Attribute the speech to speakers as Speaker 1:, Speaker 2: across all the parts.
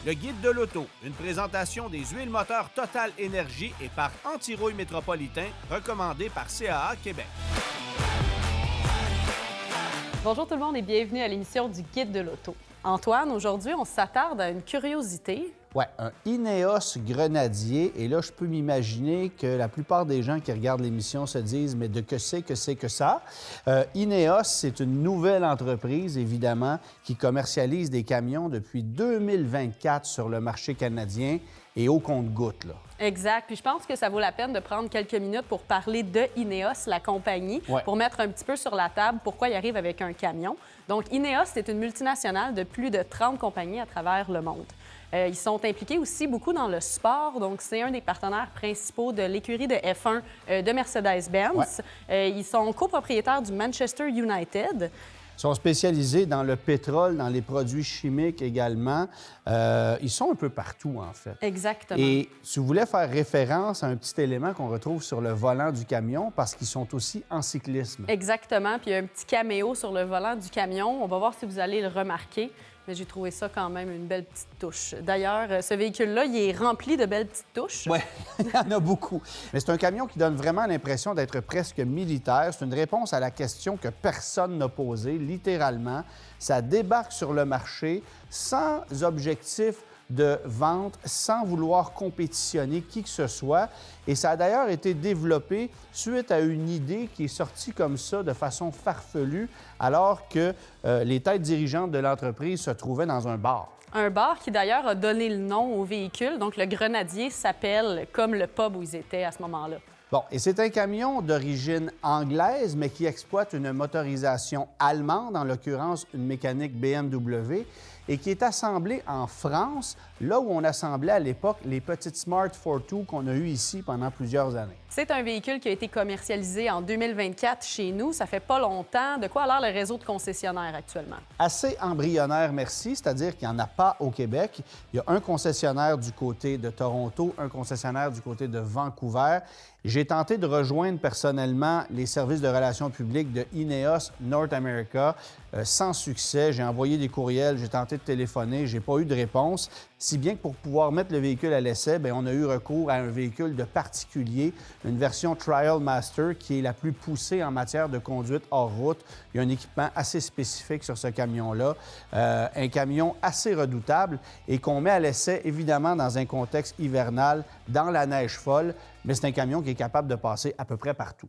Speaker 1: Le guide de l'auto, une présentation des huiles moteurs Total Énergie et par Anti-Rouille Métropolitain, recommandé par CAA Québec.
Speaker 2: Bonjour tout le monde et bienvenue à l'émission du Guide de l'auto. Antoine, aujourd'hui, on s'attarde à une curiosité.
Speaker 3: Oui, un Ineos Grenadier. Et là, je peux m'imaginer que la plupart des gens qui regardent l'émission se disent « Mais de que c'est que ça? » Ineos, c'est une nouvelle entreprise, évidemment, qui commercialise des camions depuis 2024 sur le marché canadien et au compte-gouttes, là.
Speaker 2: Exact. Puis je pense que ça vaut la peine de prendre quelques minutes pour parler de Ineos, la compagnie, pour mettre un petit peu sur la table pourquoi ils arrivent avec un camion. Donc, Ineos, c'est une multinationale de plus de 30 compagnies à travers le monde. Ils sont impliqués aussi beaucoup dans le sport. Donc, c'est un des partenaires principaux de l'écurie de F1 de Mercedes-Benz. Ils sont copropriétaires du Manchester United.
Speaker 3: Ils sont spécialisés dans le pétrole, dans les produits chimiques également. Ils sont un peu partout, en fait.
Speaker 2: Exactement.
Speaker 3: Et si vous voulez faire référence à un petit élément qu'on retrouve sur le volant du camion, parce qu'ils sont aussi en cyclisme.
Speaker 2: Exactement. Puis il y a un petit caméo sur le volant du camion. On va voir si vous allez le remarquer. Mais j'ai trouvé ça quand même une belle petite touche. D'ailleurs, ce véhicule-là, il est rempli de belles petites touches.
Speaker 3: Oui, il y en a beaucoup. Mais c'est un camion qui donne vraiment l'impression d'être presque militaire. C'est une réponse à la question que personne n'a posée, littéralement. Ça débarque sur le marché sans objectif de vente, sans vouloir compétitionner qui que ce soit. Et ça a d'ailleurs été développé suite à une idée qui est sortie comme ça de façon farfelue, alors que les têtes dirigeantes de l'entreprise se trouvaient dans un bar.
Speaker 2: Un bar qui d'ailleurs a donné le nom au véhicule. Donc le Grenadier s'appelle comme le pub où ils étaient à ce moment-là.
Speaker 3: Bon, et c'est un camion d'origine anglaise, mais qui exploite une motorisation allemande, en l'occurrence une mécanique BMW, et qui est assemblé en France, là où on assemblait à l'époque les petites Smart Fortwo qu'on a eues ici pendant plusieurs années.
Speaker 2: C'est un véhicule qui a été commercialisé en 2024 chez nous. Ça fait pas longtemps. De quoi a l'air le réseau de concessionnaires actuellement?
Speaker 3: Assez embryonnaire, merci, c'est-à-dire qu'il n'y en a pas au Québec. Il y a un concessionnaire du côté de Toronto, un concessionnaire du côté de Vancouver. J'ai tenté de rejoindre personnellement les services de relations publiques de Ineos North America sans succès. J'ai envoyé des courriels, j'ai tenté de téléphoner, j'ai pas eu de réponse. Si bien que pour pouvoir mettre le véhicule à l'essai, bien, on a eu recours à un véhicule de particulier, une version Trial Master qui est la plus poussée en matière de conduite hors route. Il y a un équipement assez spécifique sur ce camion-là, un camion assez redoutable et qu'on met à l'essai évidemment dans un contexte hivernal, dans la neige folle, mais c'est un camion qui est capable de passer à peu près partout.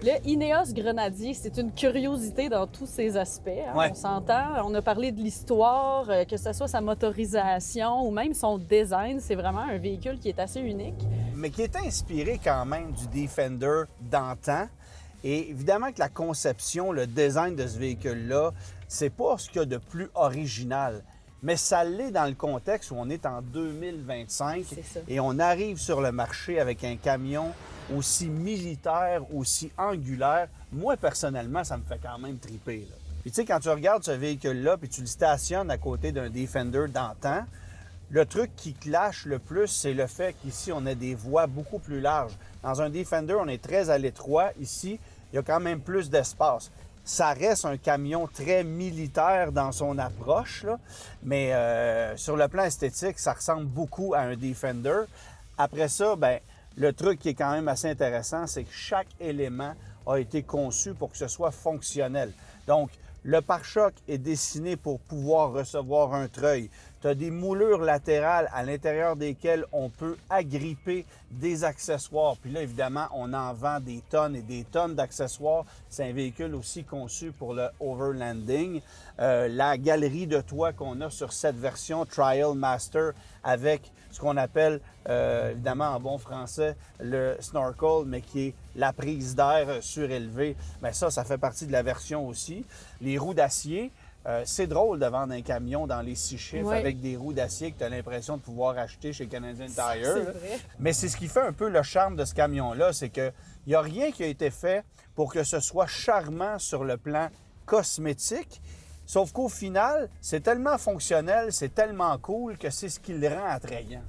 Speaker 2: Le Ineos Grenadier, c'est une curiosité dans tous ses aspects. Hein?
Speaker 3: Ouais.
Speaker 2: On s'entend, on a parlé de l'histoire, que ce soit sa motorisation ou même son design. C'est vraiment un véhicule qui est assez unique.
Speaker 3: Mais qui est inspiré quand même du Defender d'antan. Et évidemment que la conception, le design de ce véhicule-là, c'est pas ce qu'il y a de plus original. Mais ça l'est dans le contexte où on est en 2025 et on arrive sur le marché avec un camion aussi militaire, aussi angulaire. Moi, personnellement, ça me fait quand même triper, là. Puis tu sais, quand tu regardes ce véhicule-là puis tu le stationnes à côté d'un Defender d'antan, le truc qui clash le plus, c'est le fait qu'ici, on a des voies beaucoup plus larges. Dans un Defender, on est très à l'étroit. Ici, il y a quand même plus d'espace. Ça reste un camion très militaire dans son approche, là, mais sur le plan esthétique, ça ressemble beaucoup à un Defender. Après ça, bien, le truc qui est quand même assez intéressant, c'est que chaque élément a été conçu pour que ce soit fonctionnel. Donc, le pare-choc est dessiné pour pouvoir recevoir un treuil. Tu as des moulures latérales à l'intérieur desquelles on peut agripper des accessoires. Puis là, évidemment, on en vend des tonnes et des tonnes d'accessoires. C'est un véhicule aussi conçu pour le overlanding. La galerie de toit qu'on a sur cette version Trial Master avec ce qu'on appelle, évidemment en bon français, le snorkel, mais qui est la prise d'air surélevée. Bien ça fait partie de la version aussi. Les roues d'acier, c'est drôle de vendre un camion dans les 6 chiffres avec des roues d'acier que tu as l'impression de pouvoir acheter chez Canadian Tire.
Speaker 2: C'est vrai.
Speaker 3: Mais c'est ce qui fait un peu le charme de ce camion-là, c'est qu'il n'y a rien qui a été fait pour que ce soit charmant sur le plan cosmétique. Sauf qu'au final, c'est tellement fonctionnel, c'est tellement cool que c'est ce qui le rend attrayant.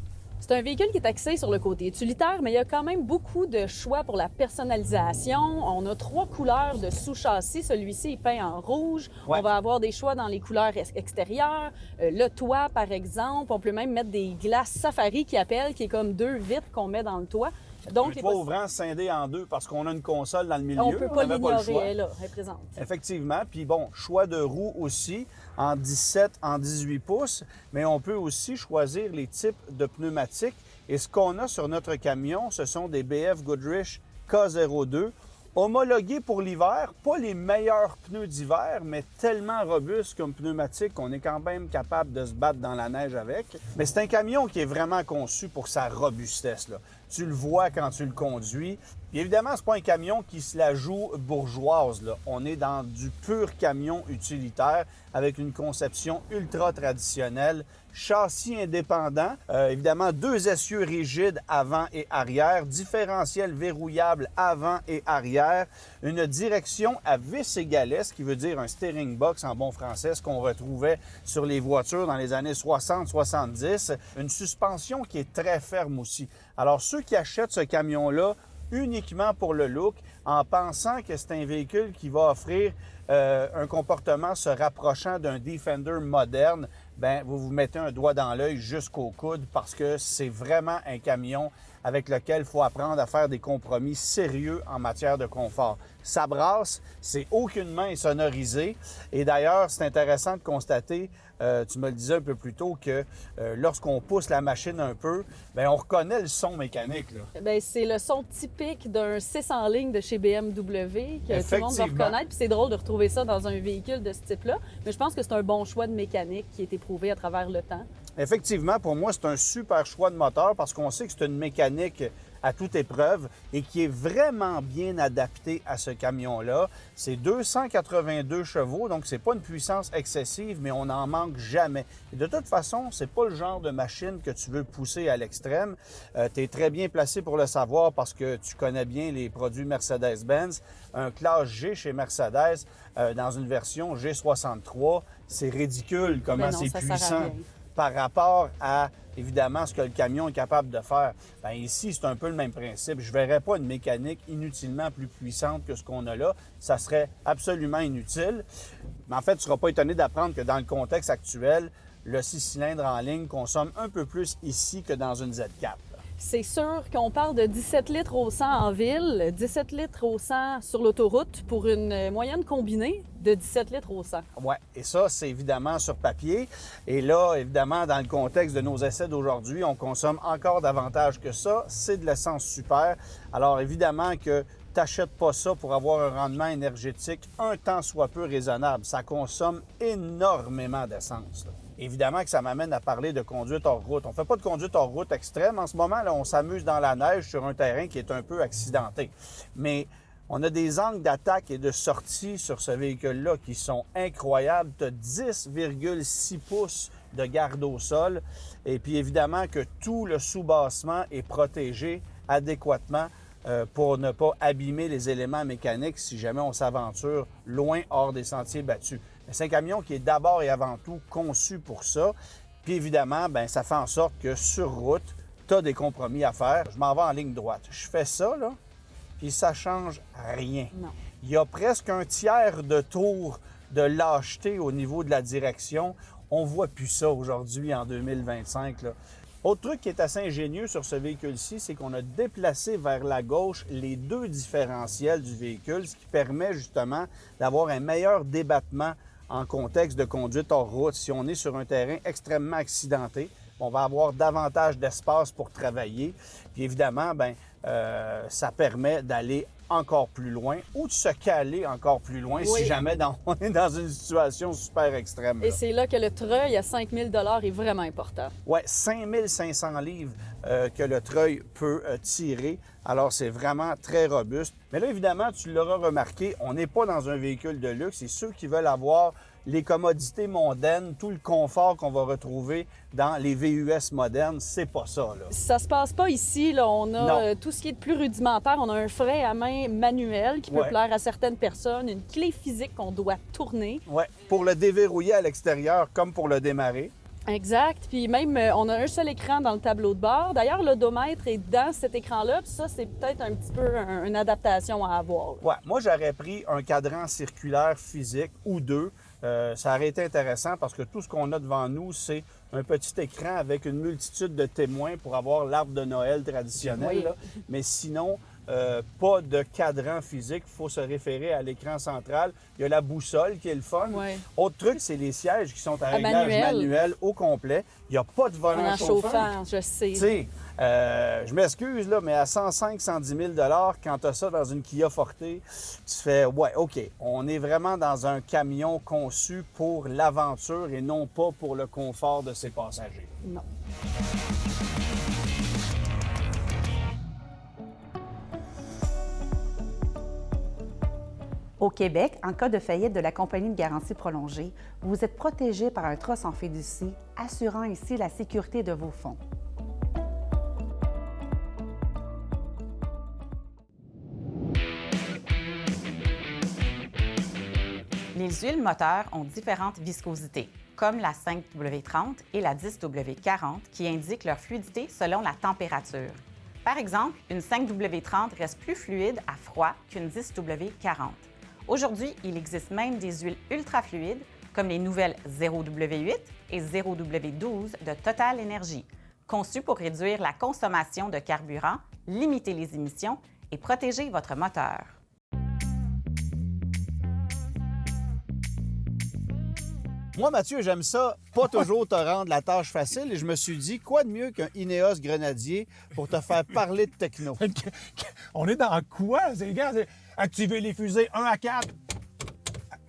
Speaker 2: C'est un véhicule qui est axé sur le côté utilitaire, mais il y a quand même beaucoup de choix pour la personnalisation. On a 3 couleurs de sous-châssis. Celui-ci est peint en rouge.
Speaker 3: Ouais.
Speaker 2: On va avoir des choix dans les couleurs extérieures. Le toit, par exemple. On peut même mettre des glaces safari qui appellent, qui est comme 2 vitres qu'on met dans le toit. Donc,
Speaker 3: un toit ouvrant scindé en 2 parce qu'on a une console dans le milieu.
Speaker 2: On ne peut pas
Speaker 3: n'avait le choix.
Speaker 2: l'ignorer, elle est présente.
Speaker 3: Effectivement. Puis bon, choix de roues aussi en 17, en 18 pouces, mais on peut aussi choisir les types de pneumatiques. Et ce qu'on a sur notre camion, ce sont des BF Goodrich K02, homologués pour l'hiver, pas les meilleurs pneus d'hiver, mais tellement robustes comme pneumatiques qu'on est quand même capable de se battre dans la neige avec. Mais c'est un camion qui est vraiment conçu pour sa robustesse, là. Tu le vois quand tu le conduis. Puis évidemment, c'est pas un camion qui se la joue bourgeoise, là. On est dans du pur camion utilitaire avec une conception ultra traditionnelle, châssis indépendant, évidemment 2 essieux rigides avant et arrière, différentiel verrouillable avant et arrière, une direction à vis égalée, ce qui veut dire un steering box en bon français, ce qu'on retrouvait sur les voitures dans les années 60-70, une suspension qui est très ferme aussi. Alors ceux qui achètent ce camion-là uniquement pour le look, en pensant que c'est un véhicule qui va offrir un comportement se rapprochant d'un Defender moderne, bien, vous vous mettez un doigt dans l'œil jusqu'au coude parce que c'est vraiment un camion avec lequel il faut apprendre à faire des compromis sérieux en matière de confort. Ça brasse, c'est aucunement insonorisé. Et d'ailleurs, c'est intéressant de constater, tu me le disais un peu plus tôt, que lorsqu'on pousse la machine un peu, bien, on reconnaît le son mécanique, là.
Speaker 2: Bien, c'est le son typique d'un 6 en ligne de chez BMW que tout le monde va reconnaître. Puis c'est drôle de retrouver ça dans un véhicule de ce type-là. Mais je pense que c'est un bon choix de mécanique qui est éprouvé à travers le temps.
Speaker 3: Effectivement, pour moi, c'est un super choix de moteur parce qu'on sait que c'est une mécanique à toute épreuve et qui est vraiment bien adaptée à ce camion-là. C'est 282 chevaux, donc c'est pas une puissance excessive, mais on n'en manque jamais. Et de toute façon, c'est pas le genre de machine que tu veux pousser à l'extrême. Tu es très bien placé pour le savoir parce que tu connais bien les produits Mercedes-Benz. Un classe G chez Mercedes, dans une version G63, c'est ridicule comment c'est puissant par rapport à, évidemment, ce que le camion est capable de faire. Bien, ici, c'est un peu le même principe. Je ne verrais pas une mécanique inutilement plus puissante que ce qu'on a là. Ça serait absolument inutile. Mais en fait, tu ne seras pas étonné d'apprendre que dans le contexte actuel, le 6 cylindres en ligne consomme un peu plus ici que dans une Z4.
Speaker 2: C'est sûr qu'on parle de 17 litres au 100 en ville, 17 litres au 100 sur l'autoroute pour une moyenne combinée de 17 litres au 100.
Speaker 3: Oui, et ça, c'est évidemment sur papier. Et là, évidemment, dans le contexte de nos essais d'aujourd'hui, on consomme encore davantage que ça. C'est de l'essence super. Alors, évidemment que tu n'achètes pas ça pour avoir un rendement énergétique un tant soit peu raisonnable. Ça consomme énormément d'essence, là. Évidemment que ça m'amène à parler de conduite hors route. On ne fait pas de conduite hors route extrême. En ce moment, là, on s'amuse dans la neige sur un terrain qui est un peu accidenté. Mais on a des angles d'attaque et de sortie sur ce véhicule-là qui sont incroyables. Tu as 10,6 pouces de garde au sol. Et puis évidemment que tout le sous-bassement est protégé adéquatement pour ne pas abîmer les éléments mécaniques si jamais on s'aventure loin hors des sentiers battus. C'est un camion qui est d'abord et avant tout conçu pour ça. Puis évidemment, bien, ça fait en sorte que sur route, tu as des compromis à faire. Je m'en vais en ligne droite. Je fais ça, là, puis ça change rien.
Speaker 2: Non.
Speaker 3: Il y a presque un tiers de tour de lâcheté au niveau de la direction. On ne voit plus ça aujourd'hui en 2025, là. Autre truc qui est assez ingénieux sur ce véhicule-ci, c'est qu'on a déplacé vers la gauche les 2 différentiels du véhicule, ce qui permet justement d'avoir un meilleur débattement en contexte de conduite hors route. Si on est sur un terrain extrêmement accidenté, on va avoir davantage d'espace pour travailler. Puis évidemment, bien, ça permet d'aller encore plus loin ou de se caler encore plus loin si jamais on est dans une situation super extrême.
Speaker 2: Et c'est là que le treuil à 5 000 $ est vraiment important.
Speaker 3: Oui, 5 500 livres que le treuil peut tirer. Alors, c'est vraiment très robuste. Mais là, évidemment, tu l'auras remarqué, on n'est pas dans un véhicule de luxe. C'est ceux qui veulent avoir les commodités mondaines, tout le confort qu'on va retrouver dans les VUS modernes, c'est pas ça, là.
Speaker 2: Ça se passe pas ici, là. On a tout ce qui est de plus rudimentaire. On a un frein à main manuel qui peut plaire à certaines personnes, une clé physique qu'on doit tourner.
Speaker 3: Oui, pour le déverrouiller à l'extérieur comme pour le démarrer.
Speaker 2: Exact. Puis même, on a un seul écran dans le tableau de bord. D'ailleurs, l'odomètre est dans cet écran-là. Puis ça, c'est peut-être un petit peu une adaptation à avoir.
Speaker 3: Ouais, moi, j'aurais pris un cadran circulaire physique ou deux. Ça aurait été intéressant parce que tout ce qu'on a devant nous, c'est un petit écran avec une multitude de témoins pour avoir l'arbre de Noël traditionnel.
Speaker 2: Oui.
Speaker 3: Là. Mais sinon, pas de cadran physique. Il faut se référer à l'écran central. Il y a la boussole qui est le fun.
Speaker 2: Oui.
Speaker 3: Autre truc, c'est les sièges qui sont à réglage
Speaker 2: manuel.
Speaker 3: manuel au complet. Il n'y a pas de volant
Speaker 2: En chauffant, je sais.
Speaker 3: Tu sais, je m'excuse, là, mais à 105 110 000 quand tu as ça dans une Kia Forte, tu fais, ouais, OK, on est vraiment dans un camion conçu pour l'aventure et non pas pour le confort de ses passagers.
Speaker 2: Non.
Speaker 4: Au Québec, en cas de faillite de la compagnie de garantie prolongée, vous êtes protégé par un trust en fiducie, assurant ainsi la sécurité de vos fonds. Les huiles moteurs ont différentes viscosités, comme la 5W30 et la 10W40, qui indiquent leur fluidité selon la température. Par exemple, une 5W30 reste plus fluide à froid qu'une 10W40. Aujourd'hui, il existe même des huiles ultra fluides, comme les nouvelles 0W8 et 0W12 de Total Energy, conçues pour réduire la consommation de carburant, limiter les émissions et protéger votre moteur.
Speaker 3: Moi, Mathieu, j'aime ça, pas toujours te rendre la tâche facile. Et je me suis dit, quoi de mieux qu'un Ineos Grenadier pour te faire parler de techno?
Speaker 5: On est dans quoi? Les gars, activer les fusées 1 à 4.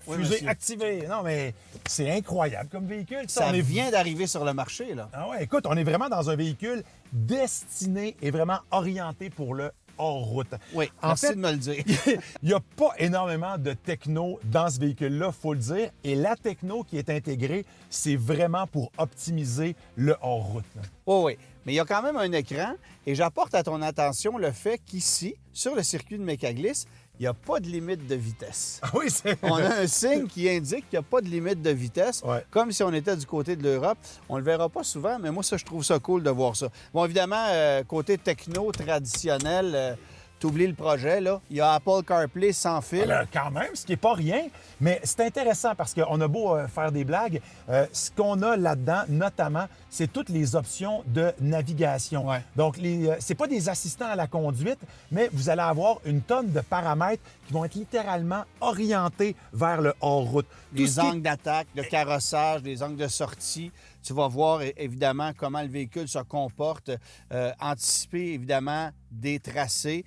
Speaker 3: Oui,
Speaker 5: Fusée
Speaker 3: monsieur.
Speaker 5: activée. Non, mais c'est incroyable comme véhicule.
Speaker 3: Ça
Speaker 5: on est...
Speaker 3: vient d'arriver sur le marché, là.
Speaker 5: Ah ouais, écoute, on est vraiment dans un véhicule destiné et vraiment orienté pour le hors-route.
Speaker 3: Oui,
Speaker 5: En
Speaker 3: merci
Speaker 5: fait,
Speaker 3: de me le dire.
Speaker 5: il n'y a pas énormément de techno dans ce véhicule-là, il faut le dire. Et la techno qui est intégrée, c'est vraiment pour optimiser le hors-route.
Speaker 3: Oh oui, mais il y a quand même un écran et j'apporte à ton attention le fait qu'ici, sur le circuit de Mécaglisse, il n'y a pas de limite de vitesse.
Speaker 5: Ah oui, c'est...
Speaker 3: On a un signe qui indique qu'il n'y a pas de limite de vitesse,
Speaker 5: Ouais.
Speaker 3: comme si on était du côté de l'Europe. On ne le verra pas souvent, mais moi, ça, je trouve ça cool de voir ça. Bon, évidemment, côté techno traditionnel, t'oublies le projet, là. Il y a Apple CarPlay sans fil.
Speaker 5: Alors, quand même, ce qui n'est pas rien, mais c'est intéressant parce qu'on a beau faire des blagues, ce qu'on a là-dedans, notamment, c'est toutes les options de navigation.
Speaker 3: Ouais.
Speaker 5: Donc, c'est pas des assistants à la conduite, mais vous allez avoir une tonne de paramètres qui vont être littéralement orientés vers le hors-route. Tout
Speaker 3: Les
Speaker 5: ce qui est-
Speaker 3: angles d'attaque, de carrossage, les angles de sortie. Tu vas voir évidemment comment le véhicule se comporte, anticiper évidemment des tracés,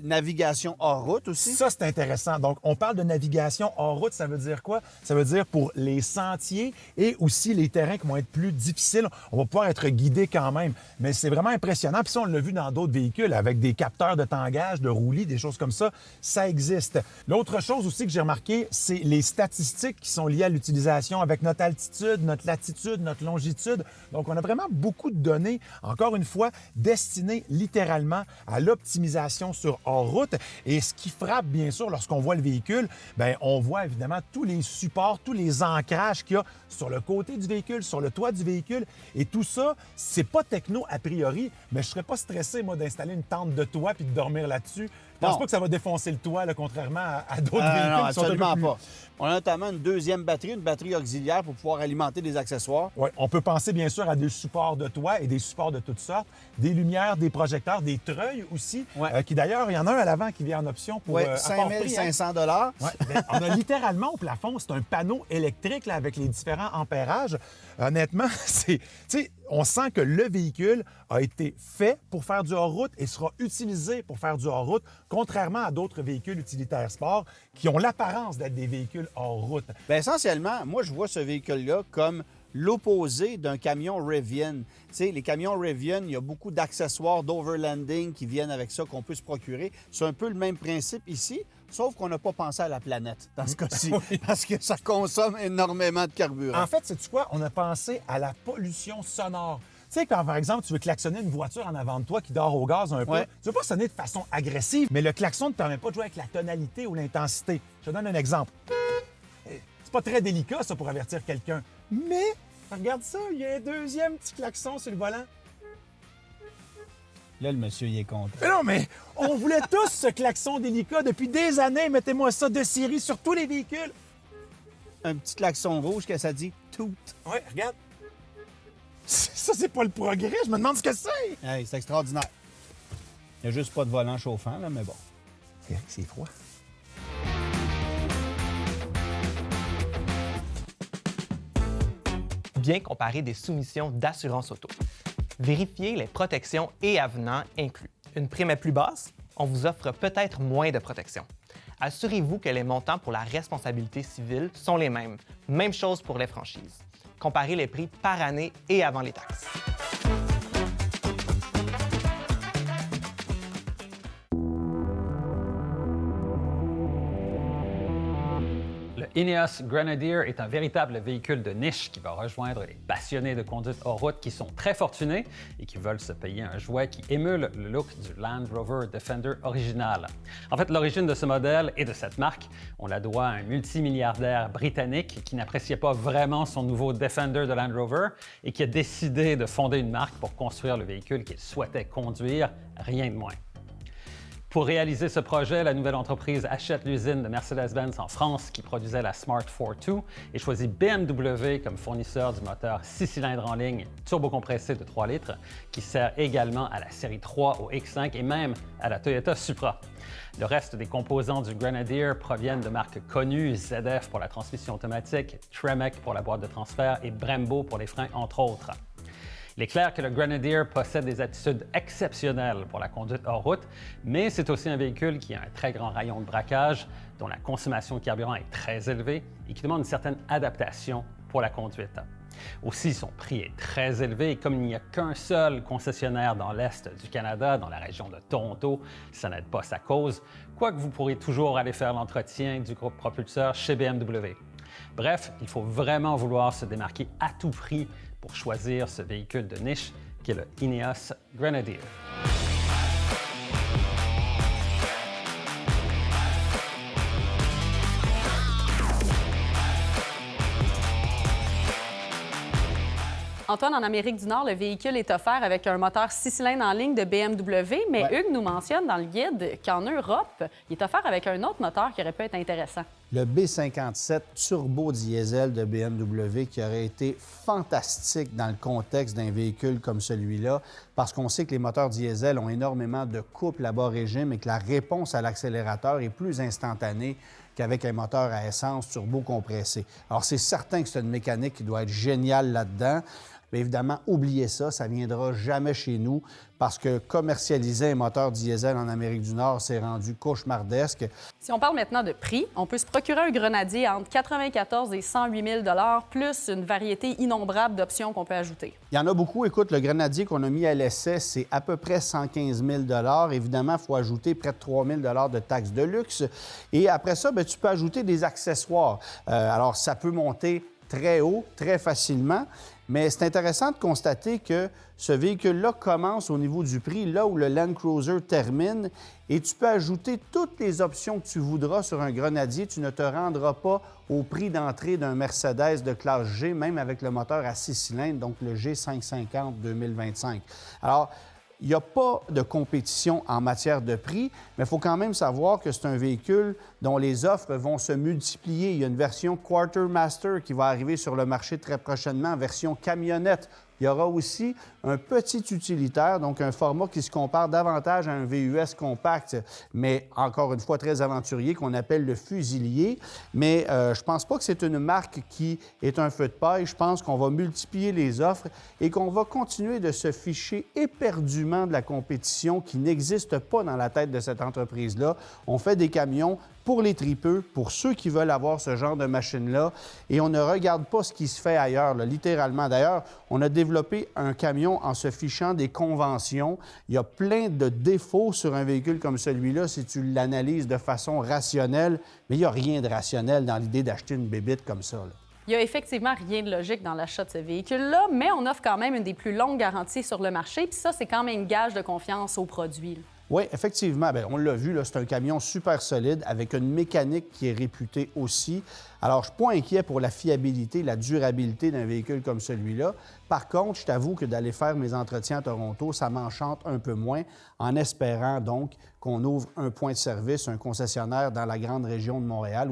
Speaker 3: navigation hors route aussi.
Speaker 5: Ça, c'est intéressant. Donc, on parle de navigation hors route. Ça veut dire quoi? Ça veut dire pour les sentiers et aussi les terrains qui vont être plus difficiles, on va pouvoir être guidé quand même. Mais c'est vraiment impressionnant. Puis ça, on l'a vu dans d'autres véhicules avec des capteurs de tangage, de roulis, des choses comme ça. Ça existe. L'autre chose aussi que j'ai remarqué, c'est les statistiques qui sont liées à l'utilisation avec notre altitude, notre latitude, notre longitude. Donc, on a vraiment beaucoup de données, encore une fois, destinées littéralement à l'optimisation sur hors-route. Et ce qui frappe, bien sûr, lorsqu'on voit le véhicule, bien, on voit évidemment tous les supports, tous les ancrages qu'il y a sur le côté du véhicule, sur le toit du véhicule. Et tout ça, c'est pas techno a priori, mais je serais pas stressé, moi, d'installer une tente de toit puis de dormir là-dessus. Je pense
Speaker 3: Non.
Speaker 5: pas que ça va défoncer le toit, là, contrairement à d'autres
Speaker 3: Ah,
Speaker 5: véhicules
Speaker 3: non,
Speaker 5: qui sont un peu
Speaker 3: absolument
Speaker 5: plus...
Speaker 3: pas. On a notamment une deuxième batterie, une batterie auxiliaire pour pouvoir alimenter des accessoires.
Speaker 5: Ouais, on peut penser bien sûr à des supports de toit et des supports de toutes sortes, des lumières, des projecteurs, des treuils aussi,
Speaker 3: Ouais.
Speaker 5: qui d'ailleurs, il y en a un à l'avant qui vient en option pour
Speaker 3: Oui,
Speaker 5: à fort prix, hein.
Speaker 3: 5500
Speaker 5: Ouais, ben, on a littéralement au plafond, c'est un panneau électrique là, avec les différents ampérages. Honnêtement, tu sais, on sent que le véhicule a été fait pour faire du hors-route et sera utilisé pour faire du hors-route, contrairement à d'autres véhicules utilitaires sport qui ont l'apparence d'être des véhicules hors-route.
Speaker 3: Bien, essentiellement, moi, je vois ce véhicule-là comme l'opposé d'un camion Rivian. Tu sais, les camions Rivian, il y a beaucoup d'accessoires d'overlanding qui viennent avec ça, qu'on peut se procurer. C'est un peu le même principe ici, sauf qu'on n'a pas pensé à la planète dans ce cas-ci, parce que ça consomme énormément de carburant.
Speaker 5: En fait, sais-tu quoi? On a pensé à la pollution sonore. Tu sais, quand, par exemple, tu veux klaxonner une voiture en avant de toi qui dort au gaz un peu,
Speaker 3: Ouais.
Speaker 5: tu veux pas sonner de façon agressive, mais le klaxon ne te permet pas de jouer avec la tonalité ou l'intensité. Je te donne un exemple. C'est pas très délicat, ça, pour avertir quelqu'un. Mais Regarde ça, il y a un deuxième petit klaxon sur le volant.
Speaker 3: Là, le monsieur, il est content.
Speaker 5: Mais non, mais on voulait tous ce klaxon délicat depuis des années. Mettez-moi ça de série sur tous les véhicules.
Speaker 3: Un petit klaxon rouge que ça dit tout.
Speaker 5: Ouais, regarde. Ça, c'est pas le progrès. Je me demande ce que c'est.
Speaker 3: Hey, c'est extraordinaire. Il n'y a juste pas de volant chauffant, là, mais bon.
Speaker 5: C'est froid.
Speaker 6: Bien comparer des soumissions d'assurance auto. Vérifiez les protections et avenants inclus. Une prime est plus basse, on vous offre peut-être moins de protection. Assurez-vous que les montants pour la responsabilité civile sont les mêmes. Même chose pour les franchises. Comparez les prix par année et avant les taxes.
Speaker 7: Le Ineos Grenadier est un véritable véhicule de niche qui va rejoindre les passionnés de conduite hors route qui sont très fortunés et qui veulent se payer un jouet qui émule le look du Land Rover Defender original. En fait, l'origine de ce modèle et de cette marque, on la doit à un multimilliardaire britannique qui n'appréciait pas vraiment son nouveau Defender de Land Rover et qui a décidé de fonder une marque pour construire le véhicule qu'il souhaitait conduire, rien de moins. Pour réaliser ce projet, la nouvelle entreprise achète l'usine de Mercedes-Benz en France qui produisait la Smart 4.2 et choisit BMW comme fournisseur du moteur 6 cylindres en ligne turbocompressé de 3 litres qui sert également à la série 3 au X5 et même à la Toyota Supra. Le reste des composants du Grenadier proviennent de marques connues, ZF pour la transmission automatique, Tremec pour la boîte de transfert et Brembo pour les freins, entre autres. Il est clair que le Grenadier possède des aptitudes exceptionnelles pour la conduite hors route, mais c'est aussi un véhicule qui a un très grand rayon de braquage, dont la consommation de carburant est très élevée et qui demande une certaine adaptation pour la conduite. Aussi, son prix est très élevé et comme il n'y a qu'un seul concessionnaire dans l'Est du Canada, dans la région de Toronto, ça n'aide pas sa cause, quoique vous pourrez toujours aller faire l'entretien du groupe propulseur chez BMW. Bref, il faut vraiment vouloir se démarquer à tout prix pour choisir ce véhicule de niche qui est le Ineos Grenadier.
Speaker 2: Antoine, en Amérique du Nord, le véhicule est offert avec un moteur 6 cylindres en ligne de BMW, mais Hugues nous mentionne dans le guide qu'en Europe, il est offert avec un autre moteur qui aurait pu être intéressant.
Speaker 3: Le B57 turbo diesel de BMW qui aurait été fantastique dans le contexte d'un véhicule comme celui-là, parce qu'on sait que les moteurs diesel ont énormément de couple à bas régime et que la réponse à l'accélérateur est plus instantanée qu'avec un moteur à essence turbo compressé. Alors, c'est certain que c'est une mécanique qui doit être géniale là-dedans. Bien évidemment, oubliez ça, ça ne viendra jamais chez nous parce que commercialiser un moteur diesel en Amérique du Nord, c'est rendu cauchemardesque.
Speaker 2: Si on parle maintenant de prix, on peut se procurer un Grenadier entre 94 et 108 000 plus une variété innombrable d'options qu'on peut ajouter.
Speaker 3: Il y en a beaucoup. Écoute, le Grenadier qu'on a mis à l'essai, c'est à peu près 115 000 Évidemment, il faut ajouter près de 3 000 de taxes de luxe. Et après ça, bien, tu peux ajouter des accessoires. Alors, ça peut monter très haut, très facilement. Mais c'est intéressant de constater que ce véhicule-là commence au niveau du prix, là où le Land Cruiser termine, et tu peux ajouter toutes les options que tu voudras sur un Grenadier. Tu ne te rendras pas au prix d'entrée d'un Mercedes de classe G, même avec le moteur à 6 cylindres, donc le G550 2025. Alors, il n'y a pas de compétition en matière de prix, mais il faut quand même savoir que c'est un véhicule dont les offres vont se multiplier. Il y a une version Quartermaster qui va arriver sur le marché très prochainement, version camionnette. Il y aura aussi un petit utilitaire, donc un format qui se compare davantage à un VUS compact, mais encore une fois très aventurier, qu'on appelle le Fusilier. Mais je pense pas que c'est une marque qui est un feu de paille. Je pense qu'on va multiplier les offres et qu'on va continuer de se ficher éperdument de la compétition qui n'existe pas dans la tête de cette entreprise-là. On fait des camions pour les tripeux, pour ceux qui veulent avoir ce genre de machine-là. Et on ne regarde pas ce qui se fait ailleurs, là, littéralement. D'ailleurs, on a développé un camion en se fichant des conventions. Il y a plein de défauts sur un véhicule comme celui-là si tu l'analyses de façon rationnelle, mais il n'y a rien de rationnel dans l'idée d'acheter une bébite comme ça, là.
Speaker 2: Il n'y a effectivement rien de logique dans l'achat de ce véhicule-là, mais on offre quand même une des plus longues garanties sur le marché, puis ça, c'est quand même gage de confiance au produit.
Speaker 3: Oui, effectivement. Bien, on l'a vu, là, c'est un camion super solide avec une mécanique qui est réputée aussi. Alors, je ne suis pas inquiet pour la fiabilité, la durabilité d'un véhicule comme celui-là. Par contre, je t'avoue que d'aller faire mes entretiens à Toronto, ça m'enchante un peu moins, en espérant donc qu'on ouvre un point de service, un concessionnaire dans la grande région de Montréal.